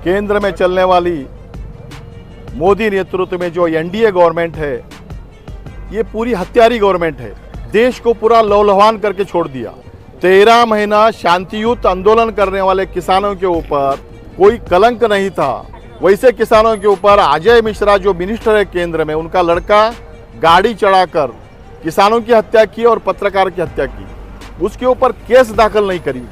केंद्र में चलने वाली मोदी नेतृत्व में जो एनडीए गवर्नमेंट है, ये पूरी हत्यारी गवर्नमेंट है। देश को पूरा लहूलुहान करके छोड़ दिया। 13 महीना शांतियुत आंदोलन करने वाले किसानों के ऊपर कोई कलंक नहीं था। वैसे किसानों के ऊपर अजय मिश्रा जो मिनिस्टर है केंद्र में, उनका लड़का गाड़ी चढ़ाकर किसानों की हत्या की और पत्रकार की हत्या की। उसके ऊपर केस दाखिल नहीं करी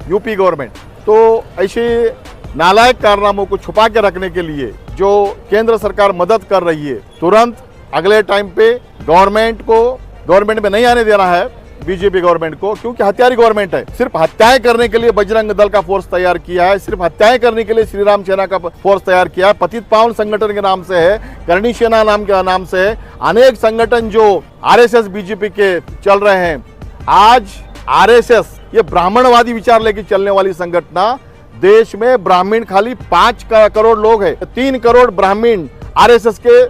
यूपी गवर्नमेंट। तो ऐसे नालायक कारनामों को छुपा के रखने के लिए जो केंद्र सरकार मदद कर रही है, तुरंत अगले टाइम पे गवर्नमेंट में नहीं आने देना है बीजेपी गवर्नमेंट को, क्योंकि हत्यारी गवर्नमेंट है। सिर्फ हत्याएं करने के लिए बजरंग दल का फोर्स तैयार किया है, सिर्फ हत्याएं करने के लिए श्री राम सेना का फोर्स तैयार किया है। पतित पावन संगठन के नाम से है, करणी सेना नाम के नाम से है, अनेक संगठन जो आरएसएस बीजेपी के चल रहे हैं। आज आरएसएस ये ब्राह्मणवादी विचार लेके चलने वाली संगठन, देश में ब्राह्मण खाली 5 करोड़ लोग हैं। 3 करोड़ ब्राह्मण आरएसएस के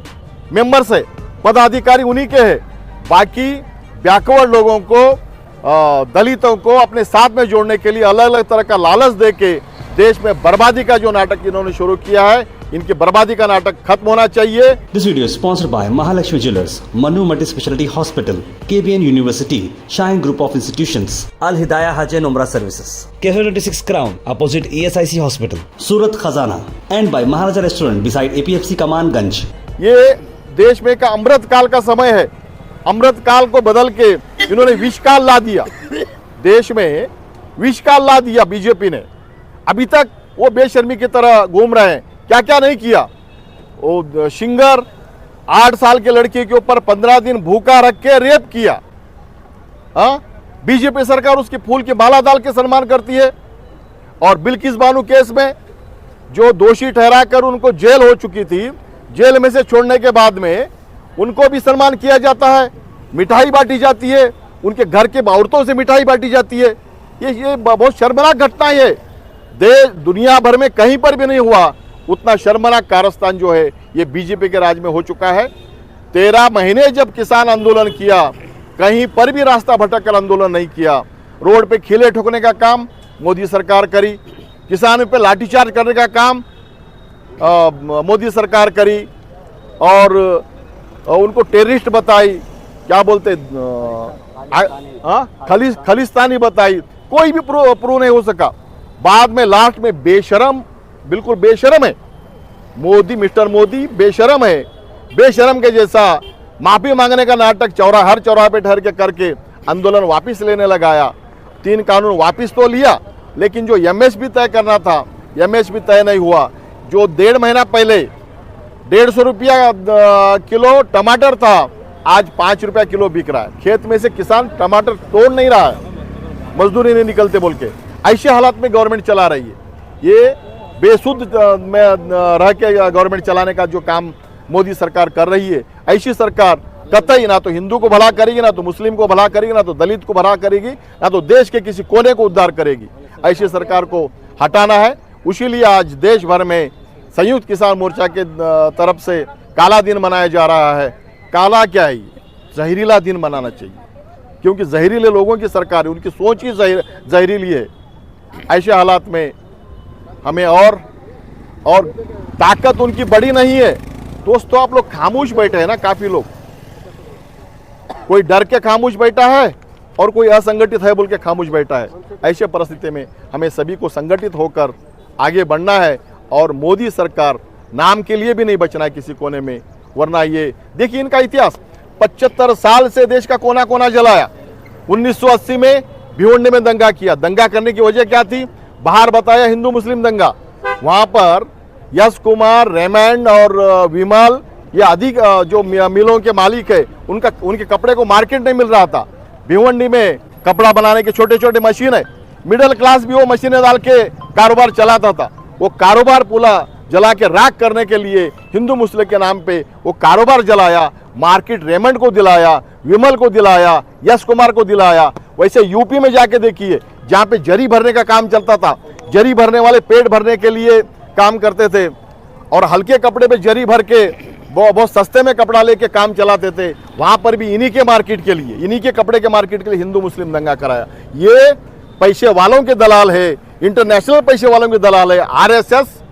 मेंबर्स है, पदाधिकारी उन्हीं के हैं। बाकी बैकवर्ड लोगों को, दलितों को अपने साथ में जोड़ने के लिए अलग अलग तरह का लालच देके देश में बर्बादी का जो नाटक इन्होंने शुरू किया है, इनकी बर्बादी का नाटक खत्म होना चाहिए। This video sponsored by Mahalakshmi jewellers, Manu multi speciality hospital, KBN university, shine group of institutions, Al Hidaya Hajj and Umrah services, K26 crown opposite ESIC hospital, Surat Khazana, and by Maharaja restaurant beside APFC Kamanganj. ये देश में का अमृत काल का समय है। अमृत काल को बदल के इन्होंने विष काल ला दिया। देश में विष काल ला दिया बीजेपी ने। अभी तक वो बेशर्मी की तरह घूम रहे हैं। क्या क्या नहीं किया। वो शिंगर 8 साल के लड़की के ऊपर 15 दिन भूखा रख के रेप किया। बीजेपी सरकार उसकी फूल की माला डाल के सम्मान करती है। और बिल्किस बानो केस में जो दोषी ठहराकर उनको जेल हो चुकी थी, जेल में से छोड़ने के बाद में उनको भी सम्मान किया जाता है, मिठाई बांटी जाती है, उनके घर के औरतों से मिठाई बांटी जाती है। ये बहुत शर्मनाक घटना है। देश दुनिया भर में कहीं पर भी नहीं हुआ उतना शर्मनाक कारस्तान जो है ये बीजेपी के राज में हो चुका है। 13 महीने जब किसान आंदोलन किया, कहीं पर भी रास्ता भटक कर आंदोलन नहीं किया। रोड पे खिले ठोकने का काम मोदी सरकार करी, किसानों पे लाठीचार्ज करने का काम मोदी सरकार करी, और उनको टेररिस्ट बताई, क्या बोलते खलिस्तानी बताई। कोई भी प्रूव नहीं हो सका। बाद में लास्ट में बेशरम, बिल्कुल बेशरम है मोदी, मिस्टर मोदी बेशरम है। बेशरम के जैसा माफी मांगने का नाटक हर चौराहे पे ठहर के करके आंदोलन वापस लेने लगाया। 3 कानून वापस तो लिया, लेकिन जो MSP तय करना था MSP तय नहीं हुआ। जो 1.5 महीना पहले 150 रुपया किलो टमाटर था, आज 5 रुपया किलो बिक रहा है। खेत में से किसान टमाटर तोड़ नहीं रहा है, मजदूरी नहीं निकलते बोल के। ऐसे हालात में गवर्नमेंट चला रही है। ये बेसुध में रह के गवर्नमेंट चलाने का जो काम मोदी सरकार कर रही है, ऐसी सरकार कतई ना तो हिंदू को भला करेगी, ना तो मुस्लिम को भला करेगी, ना तो दलित को भला करेगी, ना तो देश के किसी कोने को उद्धार करेगी। ऐसी सरकार को हटाना है। इसीलिए आज देश भर में संयुक्त किसान मोर्चा के तरफ से काला दिन मनाया जा रहा है। काला क्या है, जहरीला दिन मनाना चाहिए, क्योंकि जहरीले लोगों की सरकार है, उनकी सोच ही जहरीली है। ऐसे हालात में हमें और ताकत उनकी बड़ी नहीं है। दोस्तों, आप लोग खामोश बैठे हैं ना, काफी लोग, कोई डर के खामोश बैठा है और कोई असंगठित है बोल के खामोश बैठा है। ऐसे परिस्थिति में हमें सभी को संगठित होकर आगे बढ़ना है, और मोदी सरकार नाम के लिए भी नहीं बचना है किसी कोने में। वरना ये देखिए इनका इतिहास, 75 साल से देश का कोना कोना जलाया। 1980 में भिवंडी में दंगा किया। दंगा करने की वजह क्या थी, बाहर बताया हिंदू मुस्लिम दंगा। वहां पर यश कुमार, रेमंड और विमल, ये अधिक जो मिलों के मालिक है, उनके कपड़े को मार्केट नहीं मिल रहा था। भिवंडी में कपड़ा बनाने के छोटे छोटे मशीन है, मिडिल क्लास भी वो मशीनें डाल के कारोबार चलाता था। वो कारोबार पूरा जला के राख करने के लिए हिंदू मुस्लिम के नाम पे वो कारोबार जलाया। मार्केट रेमंड को दिलाया, विमल को दिलाया, यश कुमार को दिलाया। वैसे यूपी में जाके देखिए, जहाँ पे जरी भरने का काम चलता था, जरी भरने वाले पेट भरने के लिए काम करते थे, और हल्के कपड़े पे जरी भर के बहुत सस्ते में कपड़ा लेके काम चलाते थे। वहाँ पर भी इन्हीं के मार्केट के लिए, इन्हीं के कपड़े के मार्केट के लिए हिंदू मुस्लिम दंगा कराया। ये पैसे वालों के दलाल है, इंटरनेशनल पैसे वालों के दलाल है। आरएसएस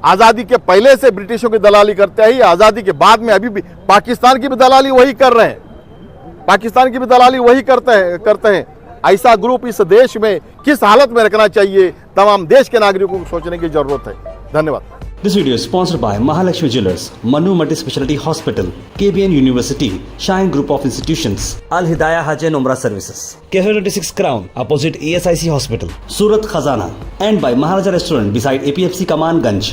आजादी के पहले से ब्रिटिशों की दलाली करते हैं, आजादी के बाद में अभी भी पाकिस्तान की भी दलाली वही कर रहे हैं, पाकिस्तान की भी दलाली वही करते हैं। ऐसा ग्रुप इस देश में किस हालत में रखना चाहिए, तमाम देश के नागरिकों को सोचने की जरूरत है। धन्यवाद। This video is sponsored by Mahalakshmi Jewelers, Manu Multi-Speciality Hospital, KBN University, Shine Group of Institutions, Al Hidayah Hajj and Umrah Services, KH26 Crown, opposite ESIC Hospital, Surat Khazana, and by Maharaja Restaurant beside APFC Kamanganj.